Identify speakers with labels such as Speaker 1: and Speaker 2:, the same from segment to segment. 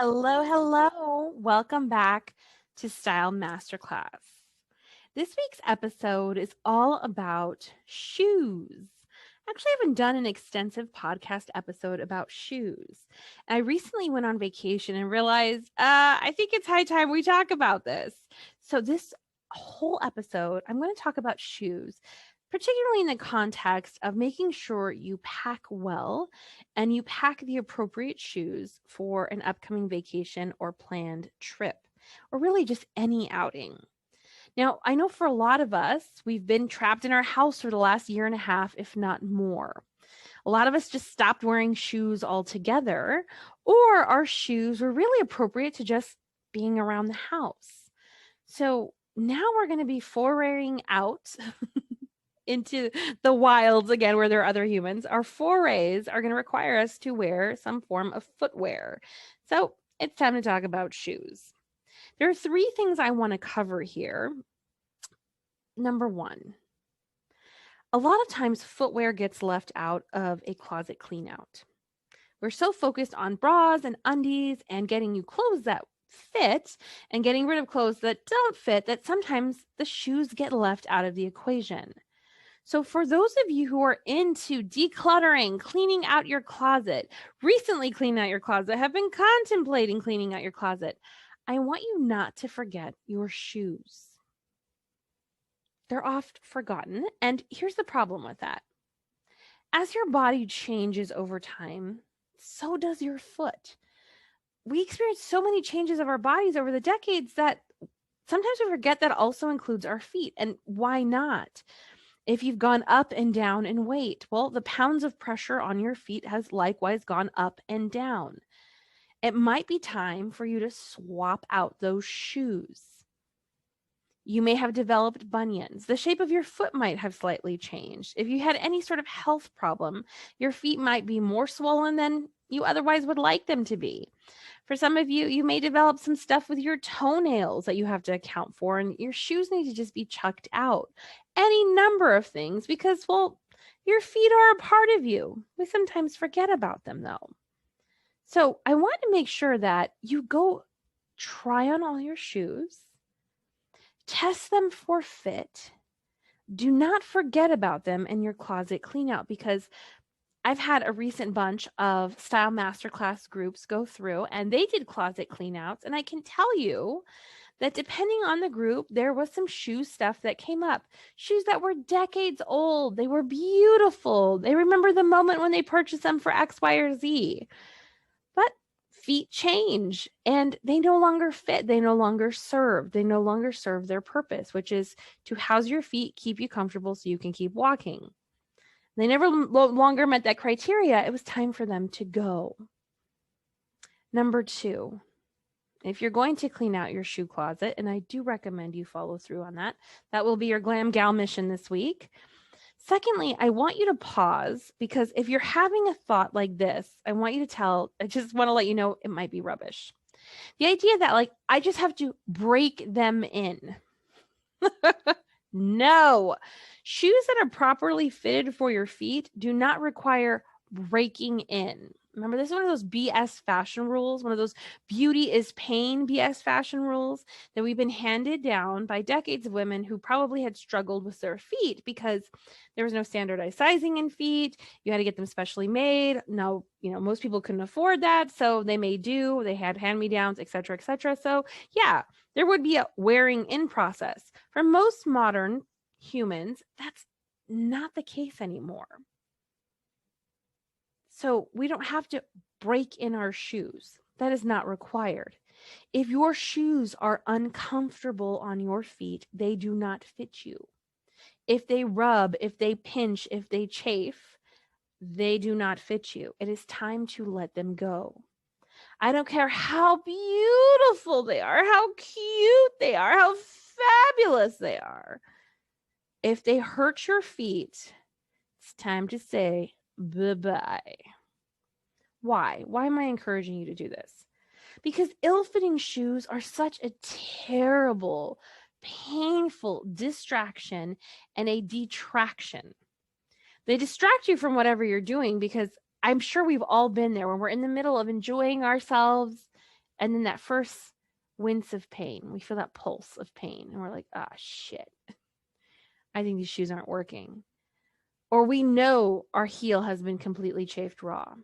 Speaker 1: Hello, hello. Welcome back to Style Masterclass. This week's episode is all about shoes. Actually, I haven't done an extensive podcast episode about shoes. I recently went on vacation and realized I think it's high time we talk about this. So, this whole episode, I'm going to talk about shoes, particularly in the context of making sure you pack well and you pack the appropriate shoes for an upcoming vacation or planned trip, or really just any outing. Now, I know for a lot of us, we've been trapped in our house for the last year and a half, if not more. A lot of us just stopped wearing shoes altogether, or our shoes were really appropriate to just being around the house. So now we're going to be foraying out into the wilds again, where there are other humans. Our forays are going to require us to wear some form of footwear. So it's time to talk about shoes. There are three things I want to cover here. Number one, a lot of times footwear gets left out of a closet clean out. We're so focused on bras and undies and getting you clothes that fit and getting rid of clothes that don't fit that sometimes the shoes get left out of the equation. So for those of you who are into decluttering, cleaning out your closet, recently cleaned out your closet, have been contemplating cleaning out your closet, I want you not to forget your shoes. They're oft forgotten, and here's the problem with that. As your body changes over time, so does your foot. We experience so many changes of our bodies over the decades that sometimes we forget that also includes our feet. And why not? If you've gone up and down in weight, well, the pounds of pressure on your feet has likewise gone up and down. It might be time for you to swap out those shoes. You may have developed bunions. The shape of your foot might have slightly changed. If you had any sort of health problem, your feet might be more swollen than you otherwise would like them to be. For some of you, you may develop some stuff with your toenails that you have to account for, and your shoes need to just be chucked out. Any number of things because, well, your feet are a part of you. We sometimes forget about them, though. So I want to make sure that you go try on all your shoes, test them for fit. Do not forget about them in your closet clean out, because I've had a recent bunch of Style Masterclass groups go through and they did closet cleanouts. And I can tell you that depending on the group, there was some shoe stuff that came up. Shoes that were decades old. They were beautiful. They remember the moment when they purchased them for X, Y, or Z. But feet change and they no longer fit. They no longer serve. They no longer serve their purpose, which is to house your feet, keep you comfortable so you can keep walking. They never longer met that criteria. It was time for them to go. Number two, if you're going to clean out your shoe closet, and I do recommend you follow through on that, that will be your glam gal mission this week. Secondly, I want you to pause, because if you're having a thought like this, I just want to let you know it might be rubbish. The idea that I just have to break them in. No, shoes that are properly fitted for your feet do not require breaking in. Remember, this is one of those BS fashion rules, one of those beauty is pain BS fashion rules that we've been handed down by decades of women who probably had struggled with their feet because there was no standardized sizing in feet. You had to get them specially made. No, most people couldn't afford that. So they had hand-me-downs, et cetera, et cetera. So yeah, there would be a wearing in process. For most modern humans, that's not the case anymore. So we don't have to break in our shoes. That is not required. If your shoes are uncomfortable on your feet, they do not fit you. If they rub, if they pinch, if they chafe, they do not fit you. It is time to let them go. I don't care how beautiful they are, how cute they are, how fabulous they are. If they hurt your feet, it's time to say buh-bye. Why? Why am I encouraging you to do this? Because ill-fitting shoes are such a terrible, painful distraction and a detraction. They distract you from whatever you're doing, because I'm sure we've all been there when we're in the middle of enjoying ourselves And then that first wince of pain, we feel that pulse of pain, and we're like, ah, shit, I think these shoes aren't working. Or we know our heel has been completely chafed raw.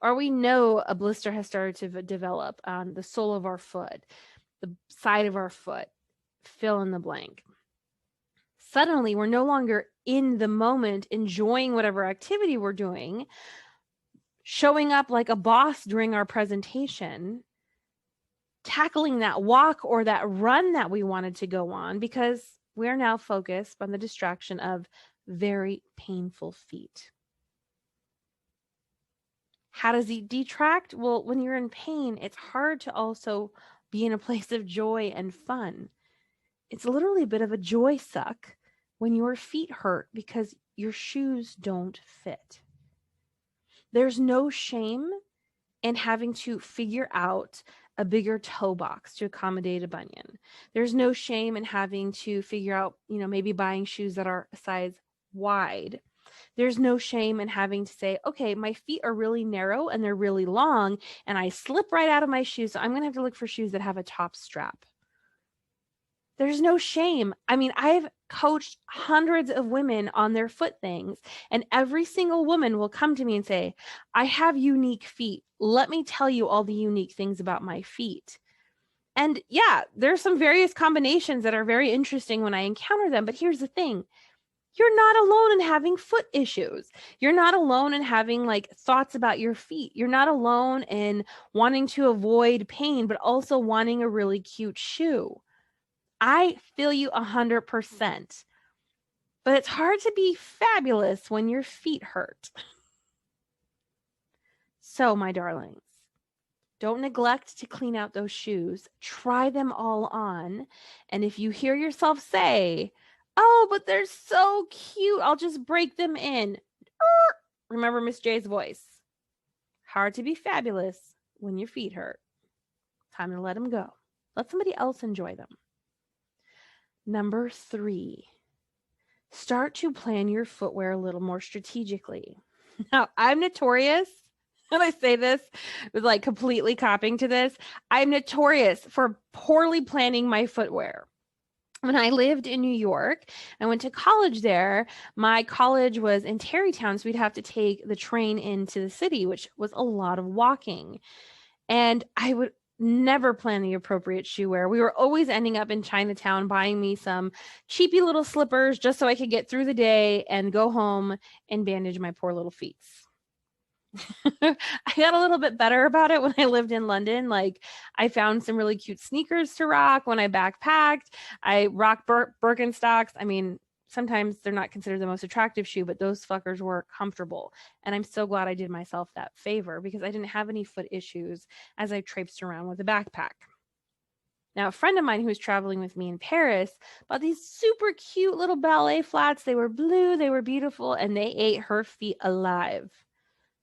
Speaker 1: Or we know a blister has started to develop on the sole of our foot, the side of our foot, fill in the blank. Suddenly, we're no longer in the moment enjoying whatever activity we're doing, showing up like a boss during our presentation, tackling that walk or that run that we wanted to go on, because we're now focused on the distraction of very painful feet. How does it detract? Well, when you're in pain, it's hard to also be in a place of joy and fun. It's literally a bit of a joy suck when your feet hurt because your shoes don't fit. There's no shame in having to figure out a bigger toe box to accommodate a bunion. There's no shame in having to figure out, maybe buying shoes that are a size wide. There's no shame in having to say, okay, my feet are really narrow and they're really long and I slip right out of my shoes. So I'm going to have to look for shoes that have a top strap. There's no shame. I mean, I've coached hundreds of women on their foot things, and every single woman will come to me and say, I have unique feet. Let me tell you all the unique things about my feet. And yeah, there's some various combinations that are very interesting when I encounter them. But here's the thing. You're not alone in having foot issues. You're not alone in having thoughts about your feet. You're not alone in wanting to avoid pain, but also wanting a really cute shoe. I feel you 100%, but it's hard to be fabulous when your feet hurt. So, my darlings, don't neglect to clean out those shoes. Try them all on. And if you hear yourself say, oh, but they're so cute, I'll just break them in. Remember Miss J's voice. Hard to be fabulous when your feet hurt. Time to let them go. Let somebody else enjoy them. Number 3, start to plan your footwear a little more strategically. Now, I'm notorious, and I say this with completely copying to this, I'm notorious for poorly planning my footwear. When I lived in New York, I went to college there. My college was in Tarrytown, so we'd have to take the train into the city, which was a lot of walking. And I would never plan the appropriate shoe wear. We were always ending up in Chinatown buying me some cheapy little slippers just so I could get through the day and go home and bandage my poor little feet. I got a little bit better about it when I lived in London. I found some really cute sneakers to rock when I backpacked. I rocked Birkenstocks. I mean, sometimes they're not considered the most attractive shoe, but those fuckers were comfortable. And I'm so glad I did myself that favor because I didn't have any foot issues as I traipsed around with a backpack. Now, a friend of mine who was traveling with me in Paris bought these super cute little ballet flats. They were blue, they were beautiful, and they ate her feet alive.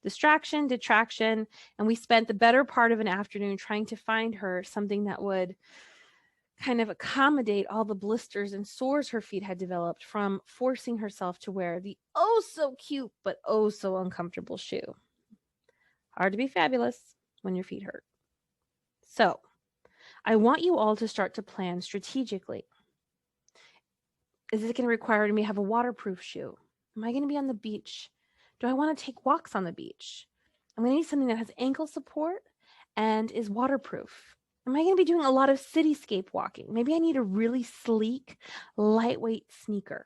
Speaker 1: Distraction, detraction, and we spent the better part of an afternoon trying to find her something that would kind of accommodate all the blisters and sores her feet had developed from forcing herself to wear the oh so cute but oh so uncomfortable shoe. Hard to be fabulous when your feet hurt. So, I want you all to start to plan strategically. Is it going to require me to have a waterproof shoe? Am I going to be on the beach? Do I want to take walks on the beach? I'm going to need something that has ankle support and is waterproof. Am I going to be doing a lot of cityscape walking? Maybe I need a really sleek, lightweight sneaker.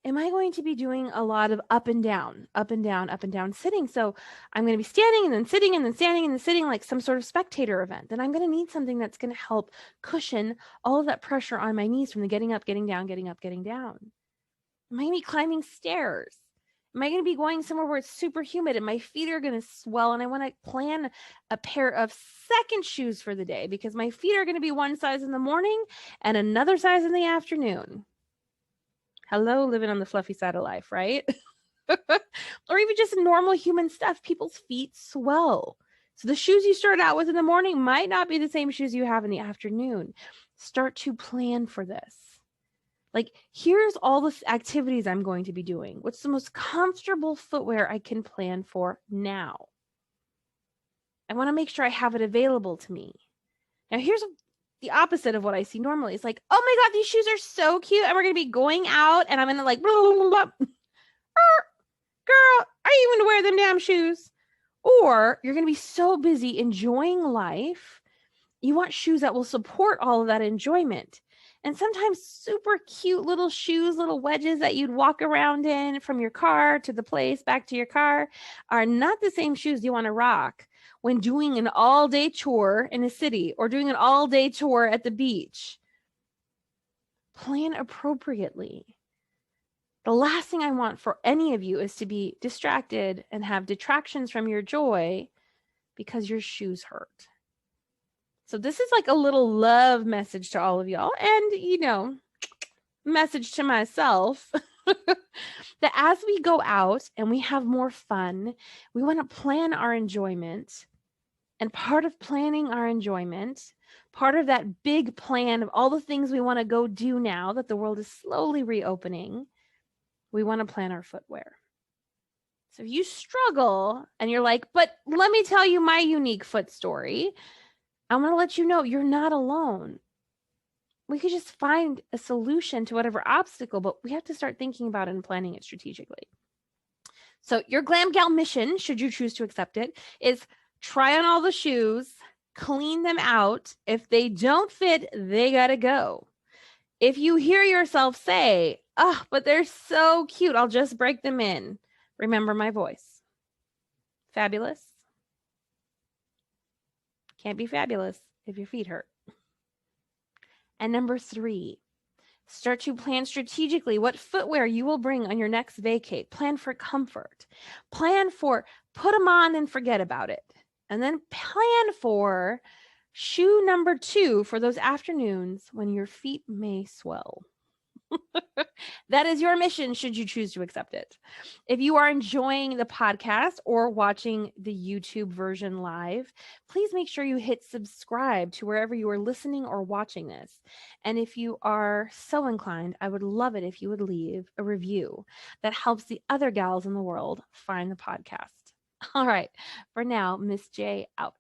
Speaker 1: Am I going to be doing a lot of up and down, up and down, up and down sitting? So I'm going to be standing and then sitting and then standing and then sitting like some sort of spectator event. Then I'm going to need something that's going to help cushion all of that pressure on my knees from the getting up, getting down, getting up, getting down. Am I going to be climbing stairs? Am I going to be going somewhere where it's super humid and my feet are going to swell and I want to plan a pair of second shoes for the day because my feet are going to be one size in the morning and another size in the afternoon? Hello, living on the fluffy side of life, right? Or even just normal human stuff. People's feet swell. So the shoes you start out with in the morning might not be the same shoes you have in the afternoon. Start to plan for this. Like, here's all the activities I'm going to be doing. What's the most comfortable footwear I can plan for now? I want to make sure I have it available to me. Now, here's the opposite of what I see normally. It's like, oh my God, these shoes are so cute. And we're going to be going out and I'm going to like, blah, blah, blah, blah. Girl, are you even to wear them damn shoes? Or you're going to be so busy enjoying life. You want shoes that will support all of that enjoyment. And sometimes super cute little shoes, little wedges that you'd walk around in from your car to the place, back to your car, are not the same shoes you want to rock when doing an all-day tour in a city or doing an all-day tour at the beach. Plan appropriately. The last thing I want for any of you is to be distracted and have detractions from your joy because your shoes hurt. So this is like a little love message to all of y'all and, message to myself that as we go out and we have more fun, we want to plan our enjoyment. And part of planning our enjoyment, part of that big plan of all the things we want to go do now that the world is slowly reopening, we want to plan our footwear. So if you struggle and you're like, but let me tell you my unique foot story, I want to let you know you're not alone. We could just find a solution to whatever obstacle, but we have to start thinking about it and planning it strategically. So your glam gal mission, should you choose to accept it, is try on all the shoes, clean them out. If they don't fit, they got to go. If you hear yourself say, oh, but they're so cute, I'll just break them in, remember my voice. Fabulous. Can't be fabulous if your feet hurt. And number 3, start to plan strategically what footwear you will bring on your next vacate. Plan for comfort. Plan for put them on and forget about it. And then plan for shoe number 2 for those afternoons when your feet may swell. That is your mission, should you choose to accept it. If you are enjoying the podcast or watching the YouTube version live, please make sure you hit subscribe to wherever you are listening or watching this. And if you are so inclined, I would love it if you would leave a review that helps the other gals in the world find the podcast. All right, for now, Miss J out.